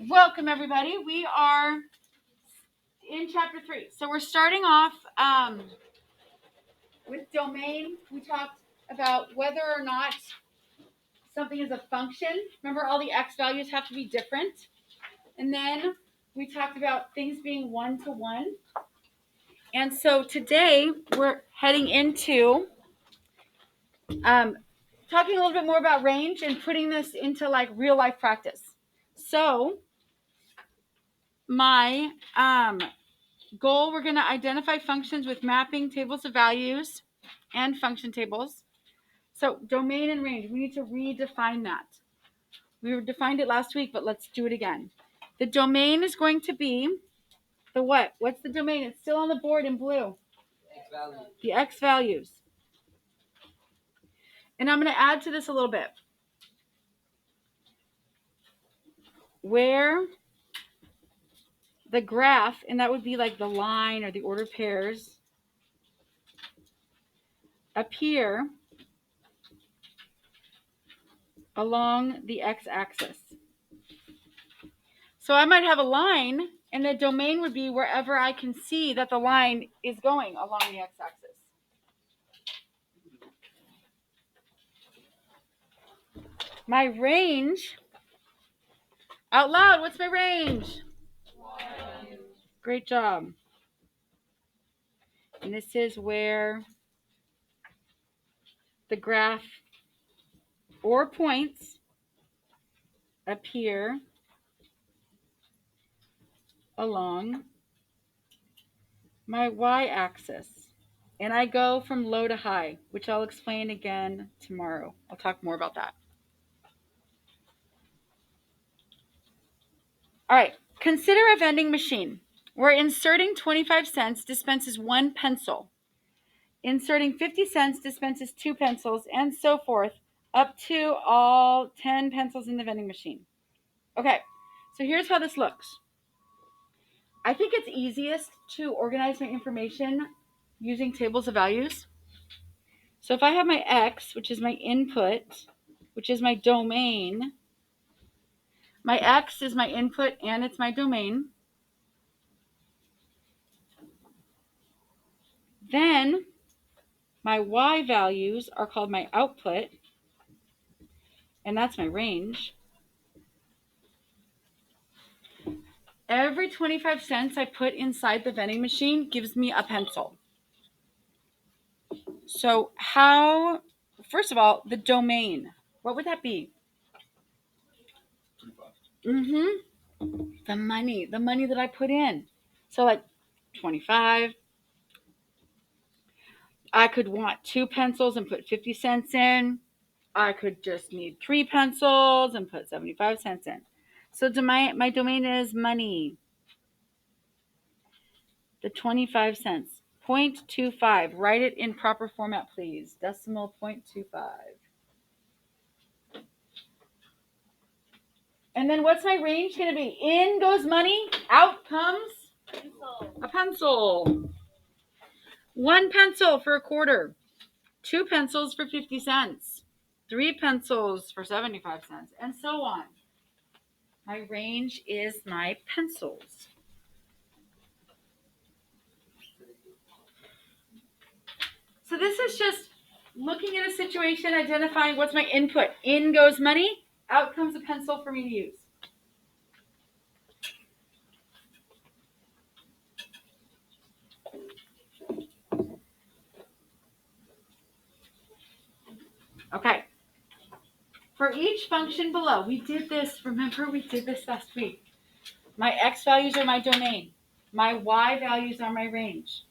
Welcome, everybody. We are in chapter 3. So we're starting off with domain. We talked about whether or not something is a function. Remember, all the x values have to be different. And then we talked about things being one-to-one. And so today we're heading into talking a little bit more about range and putting this into like real life practice. So my goal, we're going to identify functions with mapping tables of values and function tables. So domain and range, we need to redefine that. We defined it last week, but let's do it again. The domain is going to be the what? What's the domain? It's still on the board in blue. The x values. And I'm going to add to this a little bit. Where the graph, and that would be like the line or the ordered pairs, appear along the x-axis. So I might have a line, and the domain would be wherever I can see that the line is going along the x-axis. My range, out loud, what's my range? 1. Great job. And this is where the graph or points appear along my y-axis. And I go from low to high, which I'll explain again tomorrow. I'll talk more about that. All right, consider a vending machine where inserting 25 cents dispenses 1 pencil. Inserting 50 cents dispenses 2 pencils, and so forth, up to all 10 pencils in the vending machine. Okay, so here's how this looks. I think it's easiest to organize my information using tables of values. So if I have my x, which is my input, which is my domain, my x is my input and it's my domain. Then my y values are called my output, and that's my range. Every 25 cents I put inside the vending machine gives me a pencil. So first of all, the domain, what would that be? The money that I put in. So like 25. I could want 2 pencils and put 50 cents in. I could just need 3 pencils and put 75 cents in. So my domain is money. The 25 cents. 0.25. Write it in proper format, please. Decimal 0.25. And then what's my range going to be? In goes money. Out comes a pencil. 1 pencil for a quarter. 2 pencils for 50 cents. 3 pencils for 75 cents. And so on. My range is my pencils. So this is just looking at a situation, identifying what's my input. In goes money, out comes a pencil for me to use. Okay. For each function below, we did this, remember we did this last week. My x values are my domain. My y values are my range.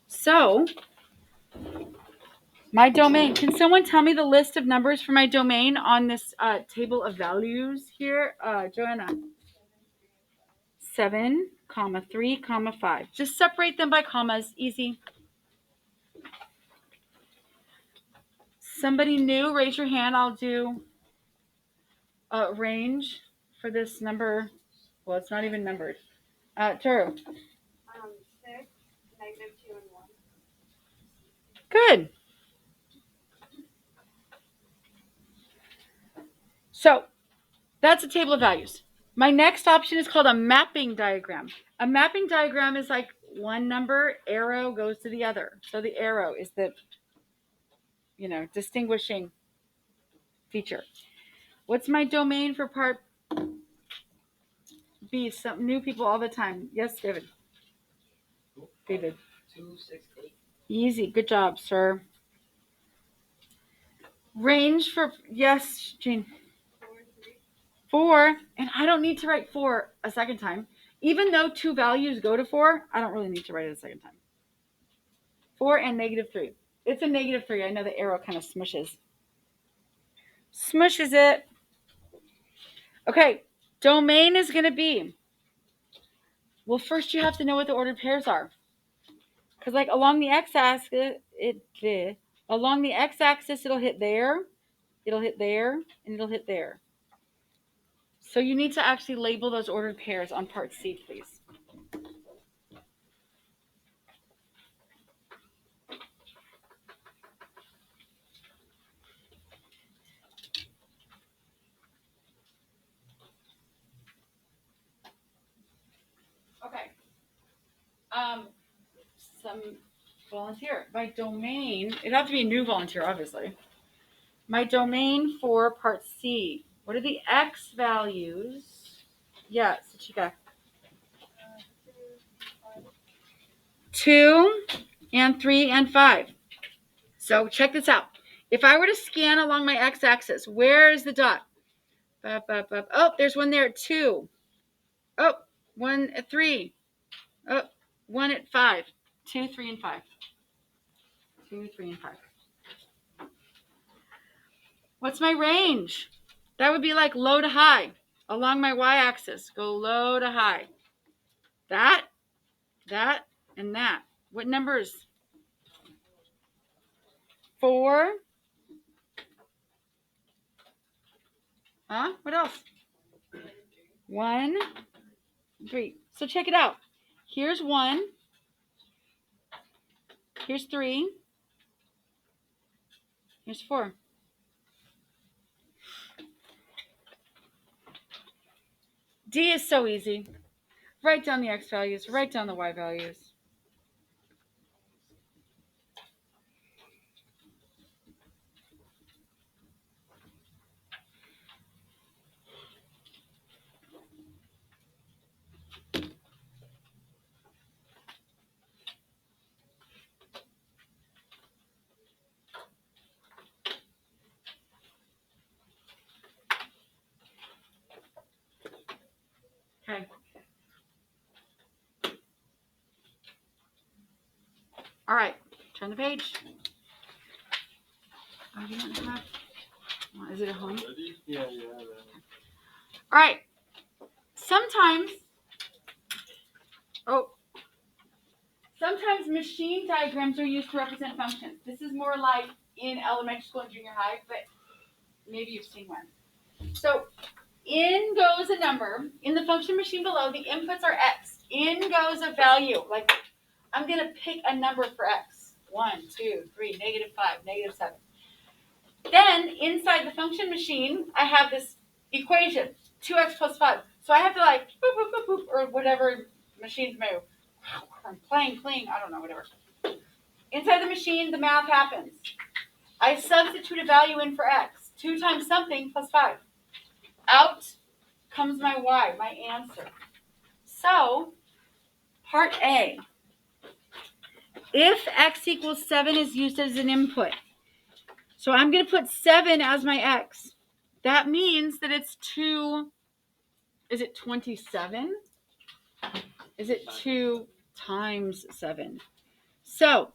So, my domain, can someone tell me the list of numbers for my domain on this table of values here? Joanna. 7, 3, 5. Just separate them by commas, easy. Somebody new, raise your hand. I'll do range for this number. Well, it's not even numbered. Turu. 6, -2, and 1. Good. So that's a table of values. My next option is called a mapping diagram. A mapping diagram is like one number, arrow goes to the other. So the arrow is the, distinguishing feature. What's my domain for part B? Some new people all the time. Yes, David. David. 268. Easy. Good job, sir. Range for, yes, Jean. 4, and I don't need to write 4 a second time. Even though two values go to 4, I don't really need to write it a second time. 4 and -3. It's a -3. I know the arrow kind of smushes. Smushes it. Okay, domain is going to be, well, first you have to know what the ordered pairs are. Because like along the x-axis, it'll hit there, and it'll hit there. So you need to actually label those ordered pairs on part C, please. Okay. Some volunteer. My domain, it'd have to be a new volunteer, obviously. My domain for part C. What are the x values? Yeah, Sachika. 2 and 3 and 5. So check this out. If I were to scan along my x-axis, where is the dot? Oh, there's one there at 2. Oh, one at 3. Oh, one at 5. 2, 3, and 5. 2, 3, and 5. What's my range? That would be like low to high along my y-axis. Go low to high. That, and that. What numbers? 4. Huh? What else? 1, 3. So check it out. Here's 1. Here's 3. Here's 4. D is so easy. Write down the x values. Write down the y values. Okay. All right. Turn the page. Oh, you don't have. Is it at home? Yeah. All right. Sometimes machine diagrams are used to represent functions. This is more like in elementary school and junior high, but maybe you've seen one. So in goes a number. In the function machine below, the inputs are x. In goes a value. Like I'm going to pick a number for x. 1, 2, 3, -5, -7. Then inside the function machine, I have this equation, 2x plus 5. So I have to like boop, boop, boop, boop, or whatever machines move. I'm playing clean, I don't know, whatever. Inside the machine, the math happens. I substitute a value in for x. 2 times something plus 5. Out comes my y, my answer. So, part A. If x equals 7 is used as an input. So I'm going to put 7 as my x. That means that it's 2. Is it 27? Is it 2 times 7? So,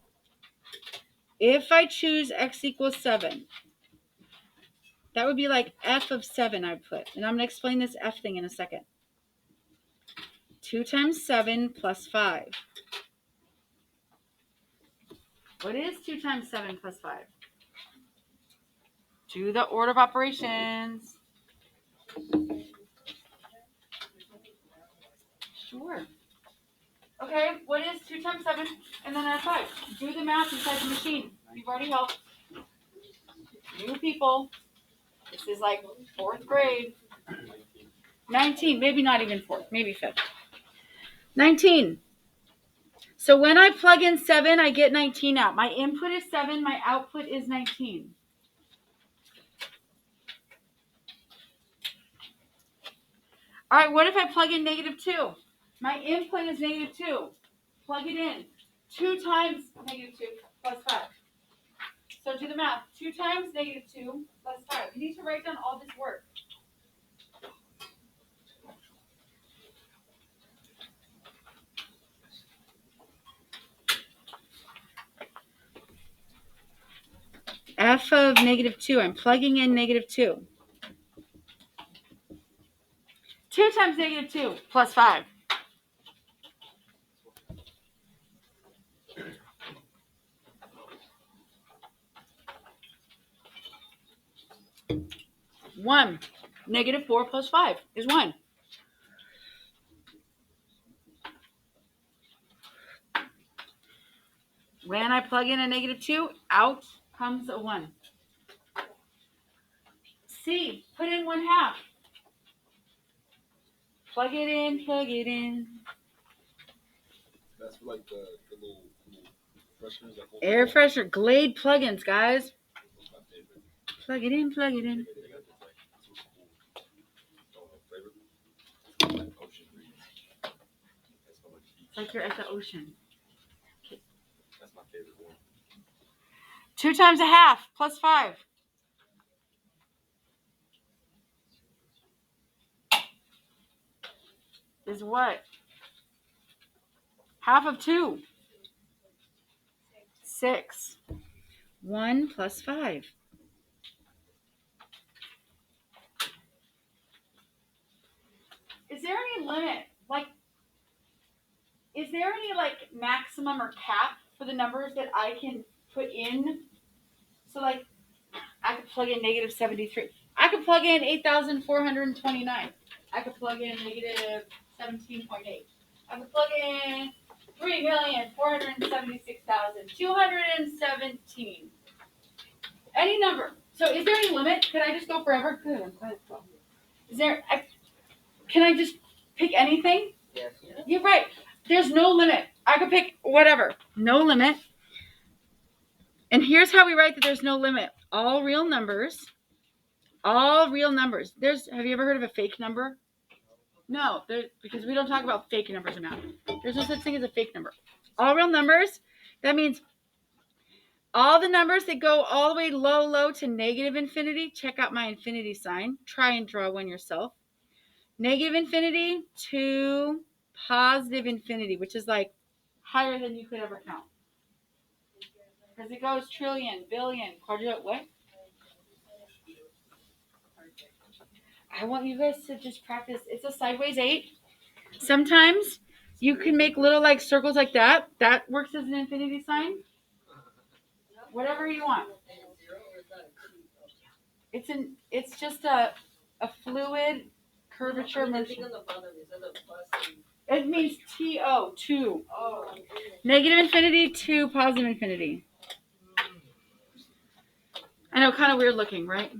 if I choose x equals 7, that would be like f of 7 I'd put. And I'm going to explain this f thing in a second. 2 times 7 plus 5. What is 2 times 7 plus 5? Do the order of operations. Sure. Okay, what is 2 times 7 and then add 5? Do the math inside the machine. You've already helped. New people. This is like 4th grade. 19. 19, maybe not even 4th, maybe 5th. 19. So when I plug in 7, I get 19 out. My input is 7, my output is 19. All right, what if I plug in -2? My input is -2. Plug it in. 2 times -2 plus 5. So do the math. 2 times -2 plus 5. You need to write down all this work. F of -2. I'm plugging in -2. 2 times -2 plus 5. One. -4 plus 5 is 1. When I plug in a -2, out comes a 1. C, put in 1/2. Plug it in, plug it in. That's for like the little fresheners. Air freshener, Glade plugins, guys. Plug it in, plug it in. It's like you're at the ocean. That's my favorite one. 2 times 1/2 plus 5. Is what? 1/2 of 2. 6. 1 plus 5. Is there any limit? Is there any maximum or cap for the numbers that I can put in? So I could plug in -73. I could plug in 8,429. I could plug in -17.8. I could plug in 3,476,217. Any number. So is there any limit? Could I just go forever? Good. I'm glad it's 12. Is there? Can I just pick anything? Yes. You're right. There's no limit. I could pick whatever. No limit. And here's how we write that there's no limit. All real numbers. All real numbers. Have you ever heard of a fake number? No, because we don't talk about fake numbers in math. There's no such thing as a fake number. All real numbers, that means all the numbers that go all the way low to -infinity. Check out my infinity sign. Try and draw one yourself. -infinity to +infinity, which is like higher than you could ever count. Because it goes trillion, billion, quadrillion, what? I want you guys to just practice. It's a sideways 8. Sometimes you can make little circles like that. That works as an infinity sign. Whatever you want. It's just a fluid curvature motion. It means TO, 2. -infinity to +infinity. I know, kind of weird looking, right?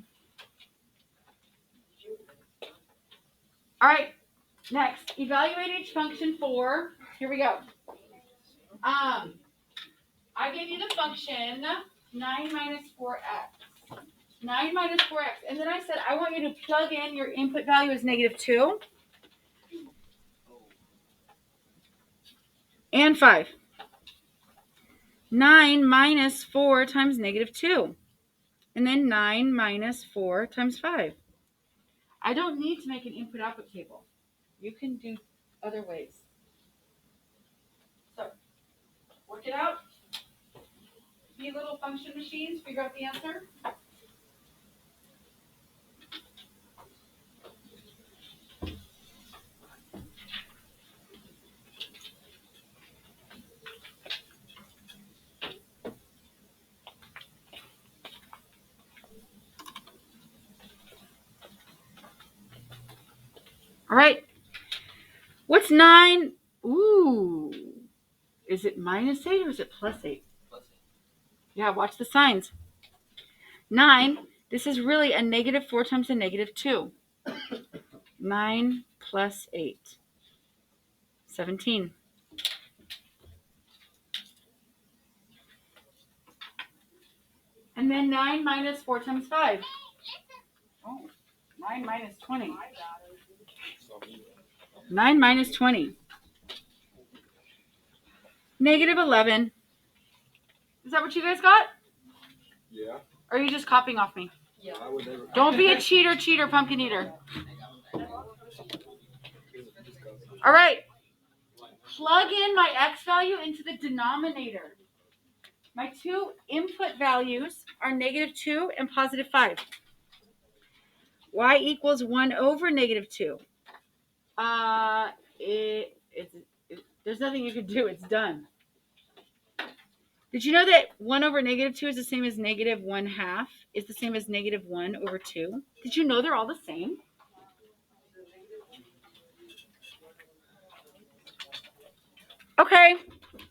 All right, next, evaluate each function for, here we go. I gave you the function 9 minus 4x. 9 minus 4x. And then I said, I want you to plug in your input value as -2 and 5. 9 minus 4 times -2. And then 9 minus 4 times 5. I don't need to make an input-output table. You can do other ways. So, work it out. Be little function machines, figure out the answer. All right. What's 9? Ooh. Is it -8 or is it +8? Yeah, watch the signs. 9, this is really a -4 times a -2. 9 plus 8. 17. And then 9 minus 4 times 5. Oh, 9 minus 20. 9 minus 20. Negative 11. Is that what you guys got? Yeah. Or are you just copying off me? Yeah. Don't be a cheater, pumpkin eater. All right. Plug in my x value into the denominator. My two input values are negative 2 and positive 5. Y equals 1 over negative 2. There's nothing you can do. It's done. Did you know that 1 over negative 2 is the same as negative 1/2 is the same as negative 1 over 2? Did you know they're all the same? Okay.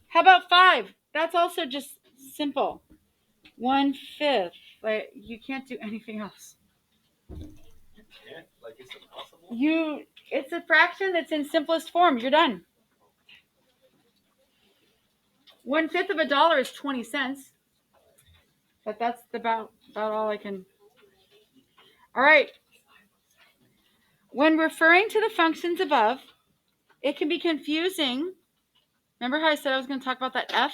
How about 5? That's also just simple. 1/5. Like, you can't do anything else. You can't? Like, it's impossible? It's a fraction that's in simplest form. You're done. 1/5 of $1 is 20 cents. But that's about all I can. All right. When referring to the functions above, it can be confusing. Remember how I said I was going to talk about that f?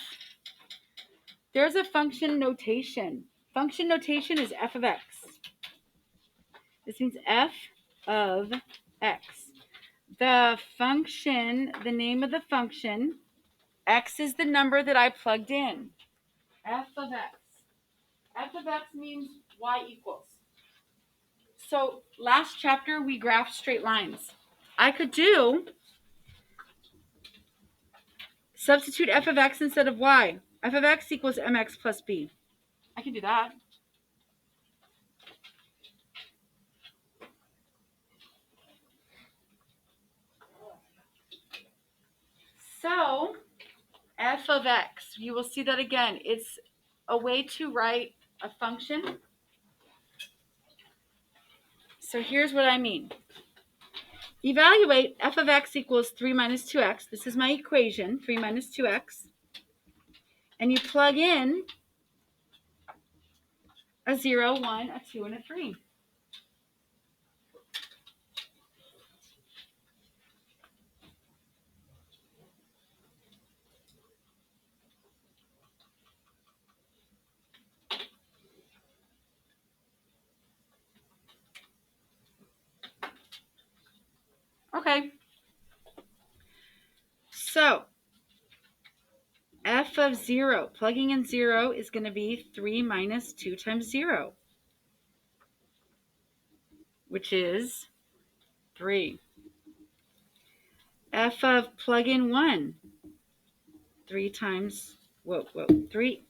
There's a function notation. Function notation is f of x. This means f of x. The function, the name of the function, x is the number that I plugged in. F of x. F of x means y equals. So last chapter we graphed straight lines. I could do substitute f of x instead of y. F of x equals mx plus b. I can do that. So f of x, you will see that again. It's a way to write a function. So here's what I mean. Evaluate f of x equals 3 minus 2x. This is my equation, 3 minus 2x. And you plug in a 0, 1, a 2, and a 3. Okay. So f of 0, plugging in 0 is going to be 3 minus 2 times 0, which is 3. F of plug in 1, 3 times, 3,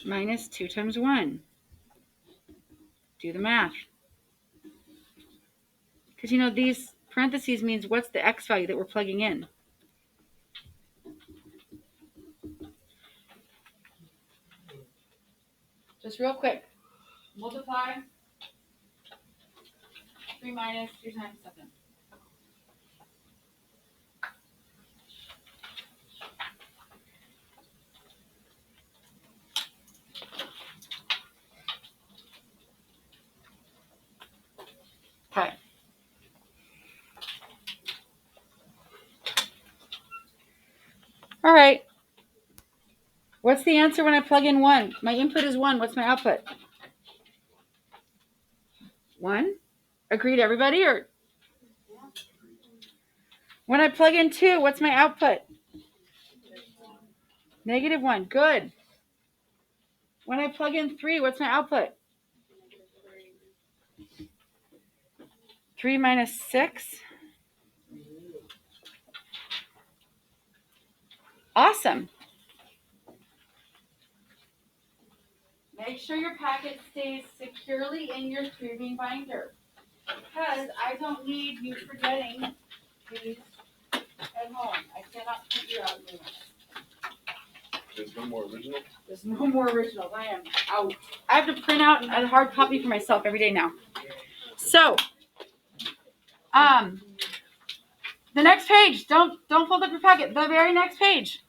minus 2 times 1. Do the math. Because you know these parentheses means what's the x value that we're plugging in. Just real quick. Multiply 3 minus 2 times 7. Okay. All right. What's the answer when I plug in 1? My input is 1. What's my output? 1? Agreed, everybody? Or when I plug in 2, what's my output? Negative 1. Good. When I plug in 3, what's my output? 3 minus 6. Awesome. Make sure your packet stays securely in your streaming binder, because I don't need you forgetting these at home. I cannot put you out doing it. There's no more original? There's no more originals. I am out. I have to print out a hard copy for myself every day now. So, the next page. Don't fold up your packet. The very next page.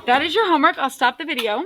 That is your homework. I'll stop the video.